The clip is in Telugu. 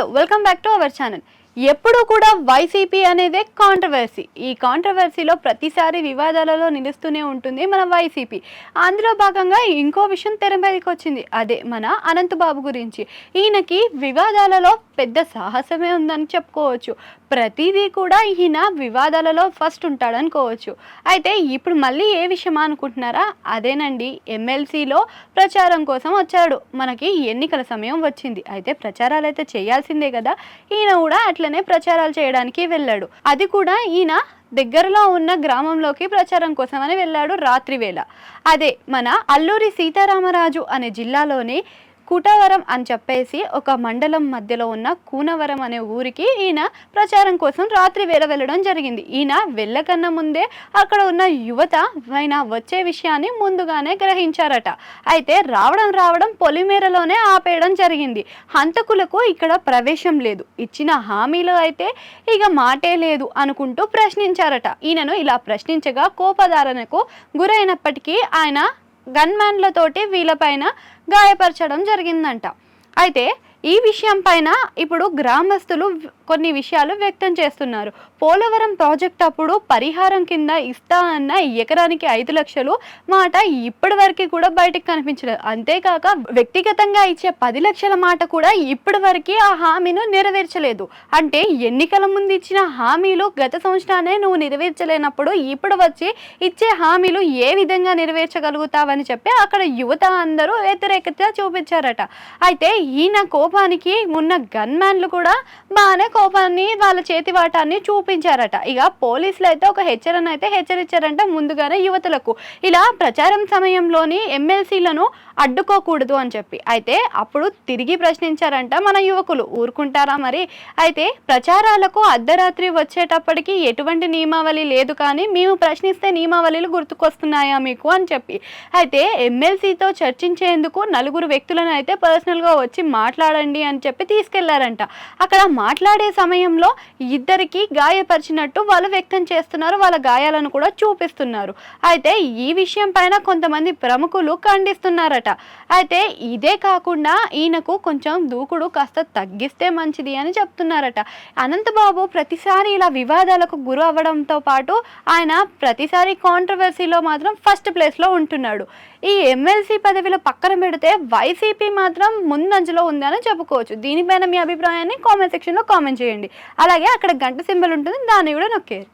Hello welcome back to our channel. ఎప్పుడు కూడా వైసీపీ అనేదే కాంట్రవర్సీ. ఈ కాంట్రవర్సీలో ప్రతిసారి వివాదాలలో నిలుస్తూనే ఉంటుంది మన వైసీపీ. అందులో భాగంగా ఇంకో విషయం తెర మీదకి వచ్చింది. అదే మన అనంతబాబు గురించి. ఈయనకి వివాదాలలో పెద్ద సాహసమే ఉందని చెప్పుకోవచ్చు. ప్రతిదీ కూడా ఈయన వివాదాలలో ఫస్ట్ ఉంటాడనుకోవచ్చు. అయితే ఇప్పుడు మళ్ళీ ఏ విషయమా అనుకుంటున్నారా? అదేనండి, ఎమ్మెల్సీలో ప్రచారం కోసం వచ్చాడు. మనకి ఎన్నికల సమయం వచ్చింది. అయితే ప్రచారాలు అయితే చేయాల్సిందే కదా. ఈయన కూడా అట్లనే ప్రచారాలు చేయడానికి వెళ్ళాడు. అది కూడా ఈయన దగ్గరలో ఉన్న గ్రామంలోకి ప్రచారం కోసమని వెళ్ళాడు రాత్రి వేళ. అదే మన అల్లూరి సీతారామరాజు అనే జిల్లాలోని కూటవరం అని చెప్పేసి ఒక మండలం మధ్యలో ఉన్న కూనవరం అనే ఊరికి ఈయన ప్రచారం కోసం రాత్రి వేళ వెళ్ళడం జరిగింది. ఈయన వెళ్ళకన్నా ముందే అక్కడ ఉన్న యువత ఆయన వచ్చే విషయాన్ని ముందుగానే గ్రహించారట. అయితే రావడం పొలిమేరలోనే ఆపేయడం జరిగింది. హంతకులకు ఇక్కడ ప్రవేశం లేదు, ఇచ్చిన హామీలు అయితే ఇక మాటే లేదు అనుకుంటూ ప్రశ్నించారట. ఈయనను ఇలా ప్రశ్నించగా కోపదారణకు గురైనప్పటికీ ఆయన గన్మ్యాన్లతోటి వీళ్ళపైన గాయపరచడం జరిగిందంట. అయితే ఈ విషయం పైన ఇప్పుడు గ్రామస్తులు కొన్ని విషయాలు వ్యక్తం చేస్తున్నారు. పోలవరం ప్రాజెక్ట్ అప్పుడు పరిహారం కింద ఇస్తా అన్న ఎకరానికి 5 లక్షలు మాట ఇప్పటి వరకు కూడా బయటకు కనిపించలేదు. అంతేకాక వ్యక్తిగతంగా ఇచ్చే 10 లక్షల మాట కూడా ఇప్పటి వరకు ఆ హామీను నెరవేర్చలేదు. అంటే ఎన్నికల ముందు ఇచ్చిన హామీలు గత సంవత్సరానే నువ్వు నెరవేర్చలేనప్పుడు ఇప్పుడు వచ్చి ఇచ్చే హామీలు ఏ విధంగా నెరవేర్చగలుగుతావని చెప్పి అక్కడ యువత అందరూ వ్యతిరేకత చూపించారట. అయితే ఈయన కోపానికి ఉన్న గన్మ్యాన్లు కూడా బాగానే కోపాన్ని వాళ్ళ చేతి వాటాన్ని చూపించారట. ఇక పోలీసులు అయితే ఒక హెచ్చరణ అయితే హెచ్చరించారంట ముందుగానే యువతులకు, ఇలా ప్రచారం సమయంలోని ఎమ్మెల్సీలను అడ్డుకోకూడదు అని చెప్పి. అయితే అప్పుడు తిరిగి ప్రశ్నించారంట మన యువకులు, ఊరుకుంటారా మరి? అయితే ప్రచారాలకు అర్ధరాత్రి వచ్చేటప్పటికి ఎటువంటి నియమావళి లేదు, కానీ మేము ప్రశ్నిస్తే నియమావళిలు గుర్తుకొస్తున్నాయా మీకు అని చెప్పి. అయితే ఎమ్మెల్సీతో చర్చించేందుకు 4 వ్యక్తులను అయితే పర్సనల్గా వచ్చి మాట్లాడండి అని చెప్పి తీసుకెళ్లారంట. అక్కడ మాట్లాడే సమయంలో ఇద్దరికి గాయపరిచినట్టు వాళ్ళు వ్యక్తం చేస్తున్నారు, వాళ్ళ గాయాలను కూడా చూపిస్తున్నారు. అయితే ఈ విషయం పైన కొంతమంది ప్రముఖులు ఖండిస్తున్నారట. అయితే ఇదే కాకుండా ఈయనకు కొంచెం దూకుడు కాస్త తగ్గిస్తే మంచిది అని చెప్తున్నారట. అనంతబాబు ప్రతిసారి ఇలా వివాదాలకు గురి అవ్వడంతో పాటు ఆయన ప్రతిసారి కాంట్రవర్సీలో మాత్రం ఫస్ట్ ప్లేస్లో ఉంటున్నాడు. ఈ ఎమ్మెల్సీ పదవిలో పక్కన పెడితే వైసీపీ మాత్రం ముందంజలో ఉందని చెప్పుకోవచ్చు. దీనిపైన మీ అభిప్రాయాన్ని కామెంట్ సెక్షన్లో కామెంట్ చేయండి. అలాగే అక్కడ గంట సింబల్ ఉంటుంది, దాన్ని కూడా నొక్కేయండి.